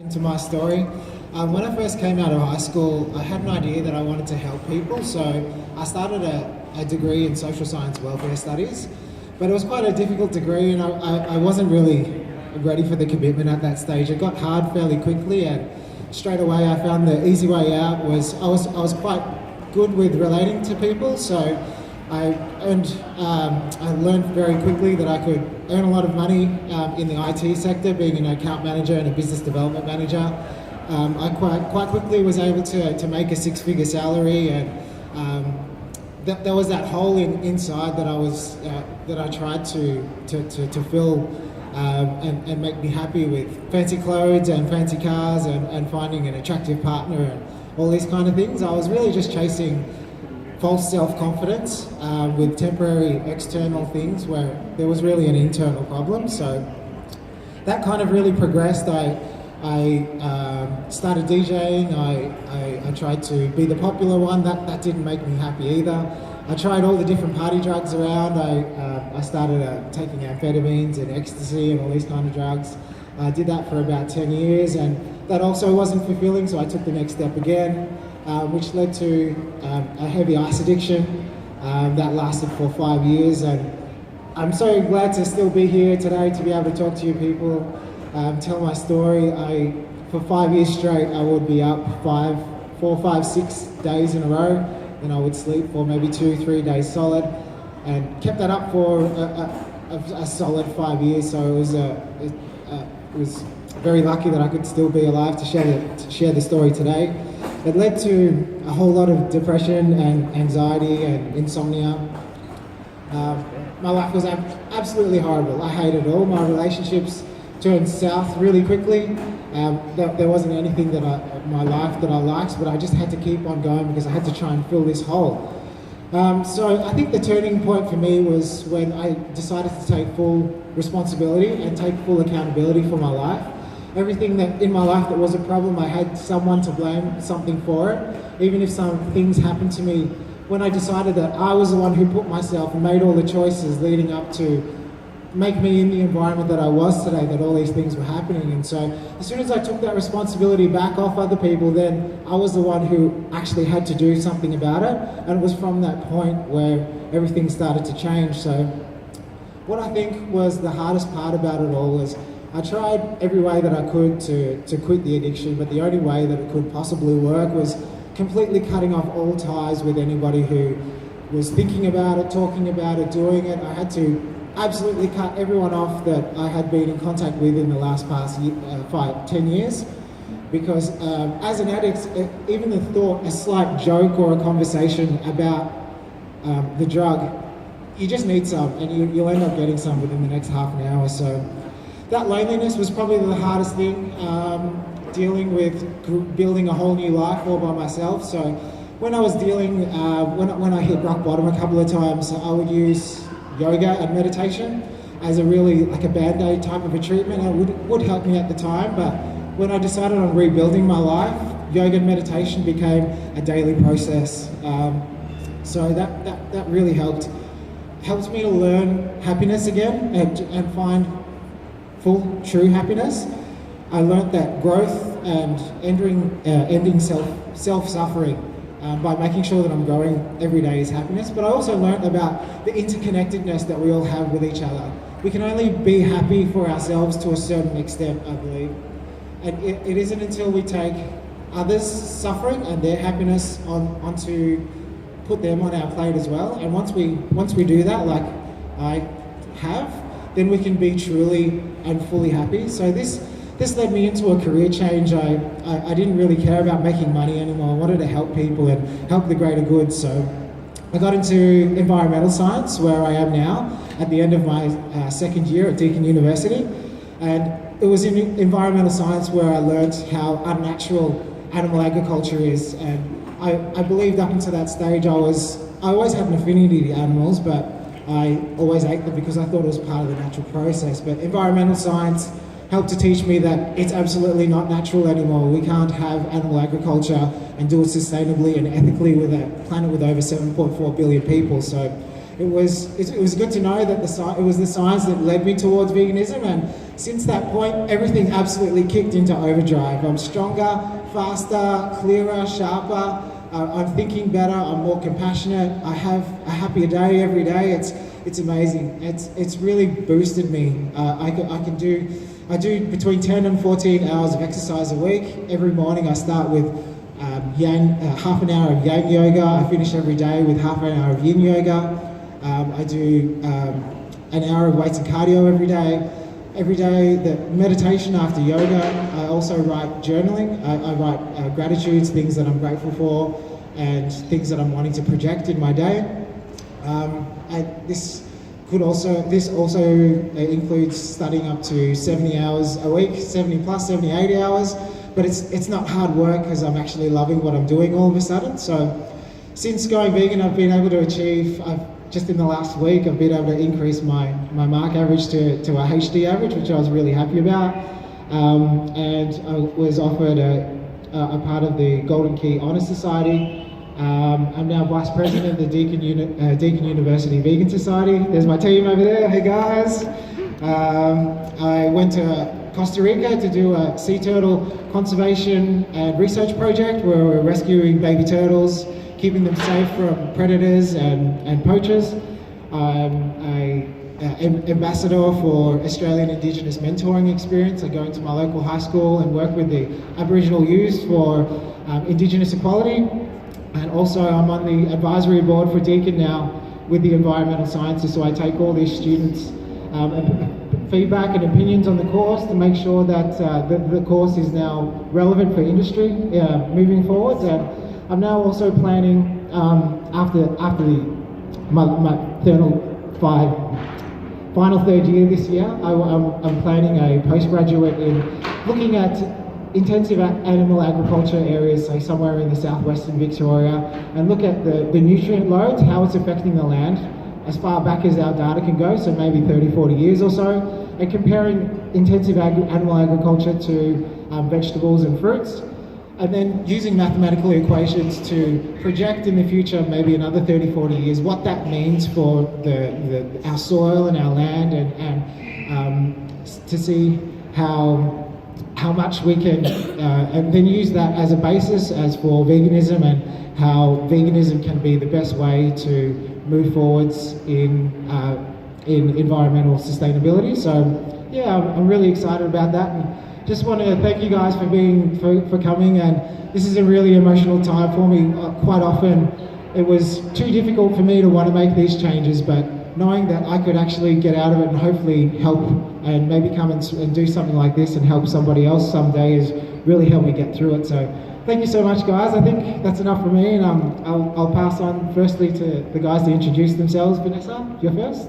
Into my story. When I first came out of high school, I had an idea that I wanted to help people, so I started a degree in social science welfare studies, but it was quite a difficult degree and I wasn't really ready for the commitment at that stage. It got hard fairly quickly and straight away I found the easy way out was I was quite good with relating to people, so I learned very quickly that I could earn a lot of money in the IT sector, being an account manager and a business development manager. I quite quickly was able to make a six-figure salary, and there was that hole inside that I tried to fill and make me happy with fancy clothes and fancy cars and finding an attractive partner and all these kind of things. I was really just chasing false self-confidence with temporary external things where there was really an internal problem. So that kind of really progressed. I started DJing. I tried to be the popular one. That didn't make me happy either. I tried all the different party drugs around. I started taking amphetamines and ecstasy and all these kind of drugs. I did that for about 10 years and that also wasn't fulfilling, so I took the next step again, which led to a heavy ice addiction that lasted for 5 years. And I'm so glad to still be here today to be able to talk to you people, tell my story. For 5 years straight, I would be up 4, 5, 6 days in a row, and I would sleep for maybe 2-3 days solid, and kept that up for a solid 5 years. So it was very lucky that I could still be alive to share the story today. It led to a whole lot of depression and anxiety and insomnia. My life was absolutely horrible. I hated it all. My relationships turned south really quickly. There wasn't anything my life that I liked, but I just had to keep on going because I had to try and fill this hole. So I think the turning point for me was when I decided to take full responsibility and take full accountability for my life. Everything that in my life that was a problem, I had someone to blame, something for it. Even if some things happened to me, when I decided that I was the one who put myself and made all the choices leading up to make me in the environment that I was today, that all these things were happening. And so as soon as I took that responsibility back off other people, then I was the one who actually had to do something about it. And it was from that point where everything started to change. So what I think was the hardest part about it all was I tried every way that I could to quit the addiction, but the only way that it could possibly work was completely cutting off all ties with anybody who was thinking about it, talking about it, doing it. I had to absolutely cut everyone off that I had been in contact with in the last 10 years. Because as an addict, even the thought, a slight joke or a conversation about the drug, you just need some, and you'll end up getting some within the next half an hour. So that loneliness was probably the hardest thing, dealing with building a whole new life all by myself. So when I was dealing, when I hit rock bottom a couple of times, I would use yoga and meditation as a really like a band-aid type of a treatment. It would help me at the time, but when I decided on rebuilding my life, yoga and meditation became a daily process. So that really helped me to learn happiness again and find full, true happiness. I learned that growth and ending self-suffering by making sure that I'm growing every day is happiness. But I also learned about the interconnectedness that we all have with each other. We can only be happy for ourselves to a certain extent, I believe. And it isn't until we take others' suffering and their happiness onto put them on our plate as well. And once we do that, like I have, then we can be truly and fully happy. So this led me into a career change. I didn't really care about making money anymore. I wanted to help people and help the greater good. So I got into environmental science, where I am now at the end of my second year at Deakin University. And it was in environmental science where I learned how unnatural animal agriculture is. And I believed up until that stage I always had an affinity to animals, but I always ate them because I thought it was part of the natural process. But environmental science helped to teach me that it's absolutely not natural anymore. We can't have animal agriculture and do it sustainably and ethically with a planet with over 7.4 billion people. So it was good to know that it was the science that led me towards veganism, and since that point, everything absolutely kicked into overdrive. I'm stronger, faster, clearer, sharper. I'm thinking better. I'm more compassionate. I have a happier day every day. It's amazing. It's really boosted me. I do between 10 and 14 hours of exercise a week. Every morning I start with half an hour of yang yoga. I finish every day with half an hour of yin yoga. I do an hour of weights and cardio every day. Every day, the meditation after yoga. I also write journaling. I write gratitudes, things that I'm grateful for, and things that I'm wanting to project in my day. This also includes studying up to 70 hours a week, 70 plus, 70, 80 hours. But it's not hard work because I'm actually loving what I'm doing all of a sudden. So since going vegan, I've been able to achieve, just in the last week, I've been able to increase my mark average to a HD average, which I was really happy about. And I was offered a part of the Golden Key Honour Society. I'm now Vice President of the Deakin University Vegan Society. There's my team over there. Hey guys. I went to Costa Rica to do a sea turtle conservation and research project where we're rescuing baby turtles, keeping them safe from predators and poachers. I'm an ambassador for Australian Indigenous mentoring experience. I go into my local high school and work with the Aboriginal youth for Indigenous equality. And also I'm on the advisory board for Deakin now with the environmental sciences, so I take all these students' feedback and opinions on the course to make sure that the course is now relevant for industry moving forward. And I'm now also planning, after my final third year this year, I'm planning a postgraduate in looking at intensive animal agriculture areas, say somewhere in the southwestern Victoria, and look at the nutrient loads, how it's affecting the land as far back as our data can go, so maybe 30, 40 years or so, and comparing intensive animal agriculture to vegetables and fruits, and then using mathematical equations to project in the future, maybe another 30, 40 years, what that means for our soil and our land, and to see how much we can, and then use that as a basis as for veganism, and how veganism can be the best way to move forwards in environmental sustainability. So yeah, I'm really excited about that, and just want to thank you guys for coming. And this is a really emotional time for me. Quite often it was too difficult for me to want to make these changes, but knowing that I could actually get out of it and hopefully help and maybe come and do something like this and help somebody else someday has really helped me get through it. So thank you so much, guys. I think that's enough for me, and I'll pass on firstly to the guys to introduce themselves. Vanessa, you're first.